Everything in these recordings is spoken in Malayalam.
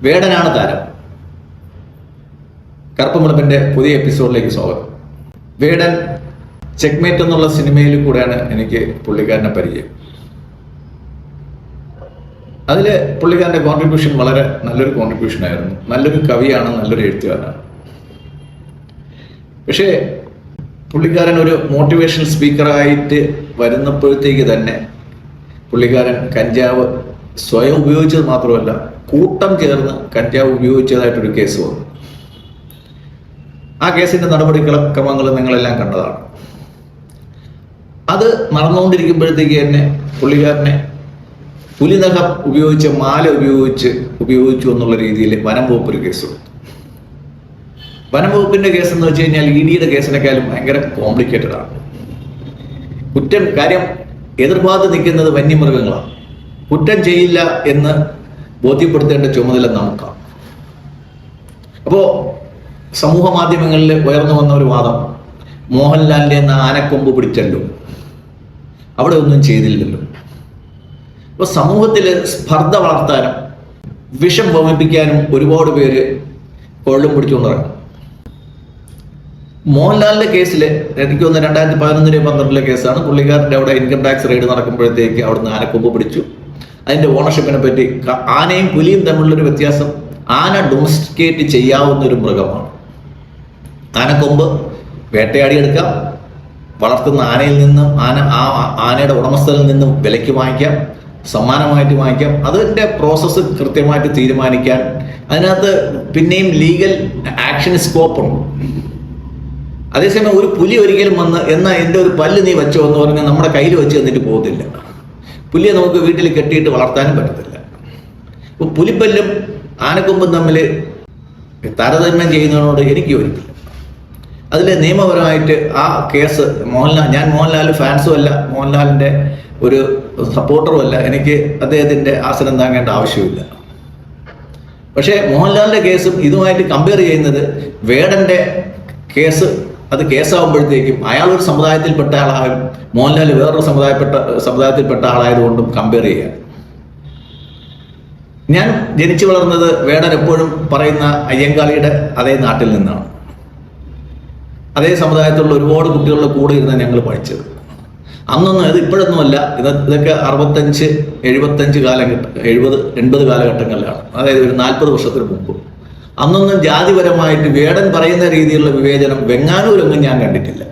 വേടനാണ് താരം. കറുപ്പുമുളപ്പിന്റെ പുതിയ എപ്പിസോഡിലേക്ക് സ്വാഗതം. വേടൻ ചെക്ക്മേറ്റ് എന്നുള്ള സിനിമയിൽ കൂടെയാണ് എനിക്ക് പുള്ളിക്കാരനെ പരിചയം. അതിൽ പുള്ളിക്കാരൻ്റെ കോൺട്രിബ്യൂഷൻ വളരെ നല്ലൊരു കോൺട്രിബ്യൂഷൻ ആയിരുന്നു. നല്ലൊരു കവിയാണ്, നല്ലൊരു എഴുത്തുകാരനാണ്. പക്ഷേ പുള്ളിക്കാരൻ ഒരു മോട്ടിവേഷണൽ സ്പീക്കറായിട്ട് വരുന്നപ്പോഴത്തേക്ക് തന്നെ പുള്ളിക്കാരൻ കഞ്ചാവ് സ്വയം ഉപയോഗിച്ചത് മാത്രമല്ല, കൂട്ടം ചേർന്ന് കഞ്ചാവ് ഉപയോഗിച്ചതായിട്ടൊരു കേസ് വന്നു. ആ കേസിന്റെ നടപടിക്രമങ്ങൾ നിങ്ങളെല്ലാം കണ്ടതാണ്. അത് നടന്നുകൊണ്ടിരിക്കുമ്പോഴത്തേക്ക് തന്നെ പുള്ളിക്കാരനെ പുലിനഖം ഉപയോഗിച്ച് മാല ഉപയോഗിച്ചു എന്നുള്ള രീതിയിൽ വനം വകുപ്പ് ഒരു കേസ് കൊടുത്തു. വനം വകുപ്പിന്റെ കേസ് എന്ന് വെച്ച് കഴിഞ്ഞാൽ ഇഡിയുടെ കേസിനേക്കാളും ഭയങ്കര കോംപ്ലിക്കേറ്റഡ് ആണ്. കാര്യം എതിർഭാഗത്ത് നിൽക്കുന്നത് വന്യമൃഗങ്ങളാണ്. കുറ്റം ചെയ്യില്ല എന്ന് ബോധ്യപ്പെടുത്തേണ്ട ചുമതല നമുക്കാണ്. അപ്പോൾ സമൂഹ മാധ്യമങ്ങളിൽ ഉയർന്നു വന്ന ഒരു വാദം, മോഹൻലാലിന്റെ ആനക്കൊമ്പ് പിടിച്ചല്ലോ, അവിടെ ഒന്നും ചെയ്തില്ലല്ലോ. അപ്പൊ സമൂഹത്തിൽ സ്പർദ്ധ വളർത്താനും വിഷം വമിപ്പിക്കാനും ഒരുപാട് പേര് കൊള്ളും പിടിച്ചുകൊണ്ടിറങ്ങും. മോഹൻലാലിന്റെ കേസിൽ എനിക്ക് തോന്നുന്നു 2011-12 കേസാണ്. പുള്ളിക്കാരൻ്റെ അവിടെ ഇൻകം ടാക്സ് റെയ്ഡ് നടക്കുമ്പോഴത്തേക്ക് അവിടുന്ന് ആനക്കൊമ്പ് പിടിച്ചു. അതിന്റെ ഓണർഷിപ്പിനെ പറ്റി, ആനയും പുലിയും തമ്മിലുള്ളൊരു വ്യത്യാസം, ആന ഡൊമസ്റ്റിക്കേറ്റ് ചെയ്യാവുന്ന ഒരു മൃഗമാണ്. ആനക്കൊമ്പ് വേട്ടയാടിയെടുക്കാം, വളർത്തുന്ന ആനയിൽ നിന്നും ആനയുടെ ഉടമസ്ഥനിൽ നിന്നും വിലയ്ക്ക് വാങ്ങിക്കാം, സമ്മാനമായിട്ട് വാങ്ങിക്കാം. അതിൻ്റെ പ്രോസസ്സ് കൃത്യമായിട്ട് തീരുമാനിക്കാൻ അതിനകത്ത് പിന്നെയും ലീഗൽ ആക്ഷൻ സ്കോപ്പുണ്ട്. അതേസമയം ഒരു പുലി ഒരിക്കലും വന്ന് എന്നാ എൻ്റെ ഒരു പല്ല് നീ വെച്ചോ എന്ന് പറഞ്ഞാൽ നമ്മുടെ കയ്യിൽ വെച്ച് തന്നിട്ട് പോകത്തില്ല. പുലിയെ നമുക്ക് വീട്ടിൽ കെട്ടിയിട്ട് വളർത്താനും പറ്റത്തില്ല. അപ്പോൾ പുലിപ്പല്ലും ആനക്കൊമ്പും തമ്മിൽ താരതമ്യം ചെയ്യുന്നതിനോട് എനിക്ക് യോജിപ്പില്ല. അതിൽ നിയമപരമായിട്ട് ആ കേസ് ഞാൻ മോഹൻലാൽ ഫാൻസും അല്ല, മോഹൻലാലിൻ്റെ ഒരു സപ്പോർട്ടറും അല്ല. എനിക്ക് അദ്ദേഹത്തിൻ്റെ ആസനം താങ്ങേണ്ട ആവശ്യമില്ല. പക്ഷേ മോഹൻലാലിൻ്റെ കേസും ഇതുമായിട്ട് കമ്പയർ ചെയ്യുന്നത് വേടൻ്റെ കേസ്, അത് കേസാകുമ്പോഴത്തേക്കും അയാൾ ഒരു സമുദായത്തിൽപ്പെട്ട ആളാകും, മോഹൻലാൽ വേറൊരു സമുദായത്തിൽപ്പെട്ട ആളായതുകൊണ്ടും കമ്പയർ ചെയ്യാം. ഞാൻ ജനിച്ചു വളർന്നത് വേടൻ എപ്പോഴും പറയുന്ന അയ്യങ്കാളിയുടെ അതേ നാട്ടിൽ നിന്നാണ്. അതേ സമുദായത്തിലുള്ള ഒരുപാട് കുട്ടികളുടെ കൂടെ ഇരുന്ന് ഞങ്ങൾ പഠിച്ചത്. അന്നൊന്നും ഇത് ഇപ്പോഴൊന്നുമല്ല, ഇതൊക്കെ 65, 75 കാലഘട്ടം, 70, 80 കാലഘട്ടങ്ങളിലാണ്. അതായത് ഒരു 40 വർഷത്തിന് മുമ്പ്. അന്നൊന്നും ജാതിപരമായിട്ട് വേടൻ പറയുന്ന രീതിയിലുള്ള വിവേചനം വെങ്ങാനൂരൊന്നും ഞാൻ കണ്ടിട്ടില്ല.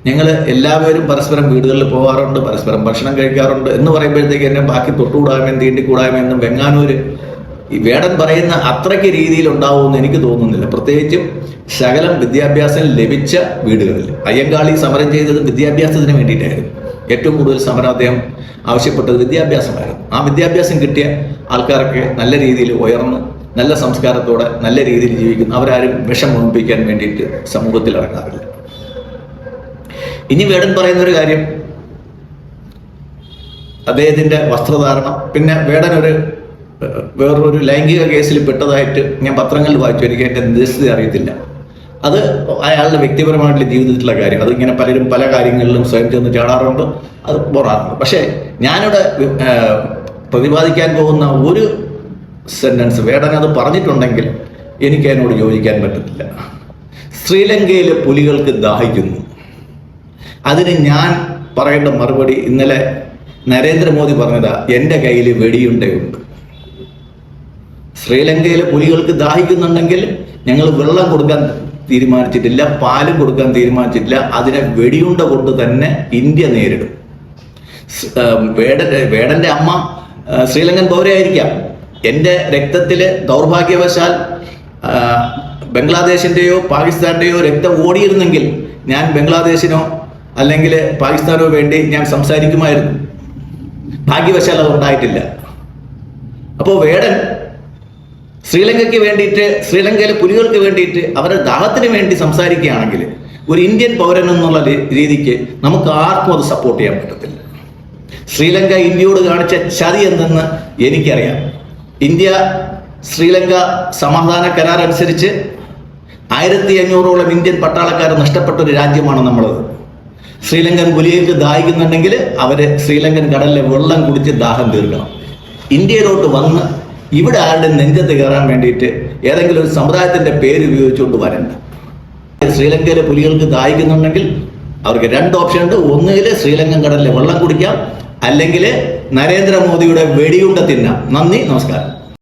ഞങ്ങൾ എല്ലാവരും പരസ്പരം വീടുകളിൽ പോകാറുണ്ട്, പരസ്പരം ഭക്ഷണം കഴിക്കാറുണ്ട് എന്ന് പറയുമ്പോഴത്തേക്ക് എന്നെ ബാക്കി തൊട്ടുകൂടായ്മയും തീണ്ടിക്കൂടായ്മയെന്നും വെങ്ങാനൂർ ഈ വേടൻ പറയുന്ന അത്രയ്ക്ക് രീതിയിൽ ഉണ്ടാവുമെന്ന് എനിക്ക് തോന്നുന്നില്ല. പ്രത്യേകിച്ചും ശകലം വിദ്യാഭ്യാസം ലഭിച്ച വീടുകളിൽ. അയ്യങ്കാളി സമരം ചെയ്തത് വിദ്യാഭ്യാസത്തിന് വേണ്ടിയിട്ടായിരുന്നു. ഏറ്റവും കൂടുതൽ സമരം അദ്ദേഹം ആവശ്യപ്പെട്ടത് വിദ്യാഭ്യാസമായിരുന്നു. ആ വിദ്യാഭ്യാസം കിട്ടിയ ആൾക്കാരൊക്കെ നല്ല രീതിയിൽ ഉയർന്ന് നല്ല സംസ്കാരത്തോടെ നല്ല രീതിയിൽ ജീവിക്കുന്നു. അവരാരും വിഷം മുൻപിക്കാൻ വേണ്ടിയിട്ട് സമൂഹത്തിൽ ഇറങ്ങാറില്ല. ഇനി വേടൻ പറയുന്നൊരു കാര്യം, അദ്ദേഹത്തിന്റെ വസ്ത്രധാരണം. പിന്നെ വേടൻ വേറൊരു ലൈംഗിക കേസിൽ പെട്ടതായിട്ട് ഞാൻ പത്രങ്ങളിൽ വായിച്ചു. എനിക്ക് അതിൻ്റെ നിശ്ചിത അറിയത്തില്ല. അത് അയാളുടെ വ്യക്തിപരമായിട്ടുള്ള ജീവിതത്തിലുള്ള കാര്യം. അതിങ്ങനെ പലരും പല കാര്യങ്ങളിലും സ്വയം ചെന്ന് ചാടാറുണ്ട്, അത് പോറാറുണ്ട്. പക്ഷേ ഞാനിവിടെ പ്രതിപാദിക്കാൻ പോകുന്ന ഒരു സെന്റൻസ് വേടൻ അത് പറഞ്ഞിട്ടുണ്ടെങ്കിൽ എനിക്ക് അതിനോട് യോജിക്കാൻ പറ്റത്തില്ല. ശ്രീലങ്കയിലെ പുലികൾക്ക് ദാഹിക്കുന്നു. അതിന് ഞാൻ പറയേണ്ട മറുപടി, ഇന്നലെ നരേന്ദ്രമോദി പറഞ്ഞതാ, എൻ്റെ കയ്യിൽ വെടിയുണ്ടയുണ്ട്. ശ്രീലങ്കയിലെ പുലികൾക്ക് ദാഹിക്കുന്നുണ്ടെങ്കിൽ ഞങ്ങൾ വെള്ളം കൊടുക്കാൻ തീരുമാനിച്ചിട്ടില്ല, പാലും കൊടുക്കാൻ തീരുമാനിച്ചിട്ടില്ല. അതിനെ വെടിയുണ്ട കൊണ്ട് തന്നെ ഇന്ത്യ നേരിടും. വേടന്റെ അമ്മ ശ്രീലങ്കൻ പൗരയായിരിക്കാം. എൻ്റെ രക്തത്തിൽ ദൗർഭാഗ്യവശാൽ ബംഗ്ലാദേശിൻ്റെയോ പാകിസ്ഥാന്റെയോ രക്തം ഓടിയിരുന്നെങ്കിൽ ഞാൻ ബംഗ്ലാദേശിനോ അല്ലെങ്കിൽ പാകിസ്ഥാനോ വേണ്ടി ഞാൻ സംസാരിക്കുമായിരുന്നു. ഭാഗ്യവശാൽ അത് ഉണ്ടായിട്ടില്ല. അപ്പോൾ വേടൻ ശ്രീലങ്കയ്ക്ക് വേണ്ടിയിട്ട്, ശ്രീലങ്കയിലെ പുലികൾക്ക് വേണ്ടിയിട്ട്, അവരുടെ ദാഹത്തിന് വേണ്ടി സംസാരിക്കുകയാണെങ്കിൽ ഒരു ഇന്ത്യൻ പൗരൻ എന്നുള്ള രീതിക്ക് നമുക്ക് ആർക്കും അത് സപ്പോർട്ട് ചെയ്യാൻ പറ്റത്തില്ല. ശ്രീലങ്ക ഇന്ത്യയോട് കാണിച്ച ചതി എന്തെന്ന് എനിക്കറിയാം. ഇന്ത്യ ശ്രീലങ്ക സമാധാന കരാർ അനുസരിച്ച് 1500ഓളം ഇന്ത്യൻ പട്ടാളക്കാർ നഷ്ടപ്പെട്ട ഒരു രാജ്യമാണ് നമ്മളത്. ശ്രീലങ്കൻ പുലികൾക്ക് ദാഹിക്കുന്നുണ്ടെങ്കിൽ അവര് ശ്രീലങ്കൻ കടലിലെ വെള്ളം കുടിച്ച് ദാഹം തീർക്കണം. ഇന്ത്യയിലോട്ട് വന്ന് ഇവിടെ ആരുടെ നെഞ്ചത്ത് കയറാൻ വേണ്ടിയിട്ട് ഏതെങ്കിലും ഒരു സമുദായത്തിന്റെ പേര് ഉപയോഗിച്ചുകൊണ്ട് വരണ്ട. ശ്രീലങ്കയിലെ പുലികൾക്ക് ദാഹിക്കുന്നുണ്ടെങ്കിൽ അവർക്ക് 2 ഓപ്ഷൻ ഉണ്ട്. ഒന്നുകിൽ ശ്രീലങ്കൻ കടലിലെ വെള്ളം കുടിക്കാം, അല്ലെങ്കിൽ നരേന്ദ്രമോദിയുടെ വെടിയുണ്ട തിന്നാം. നന്ദി, നമസ്കാരം.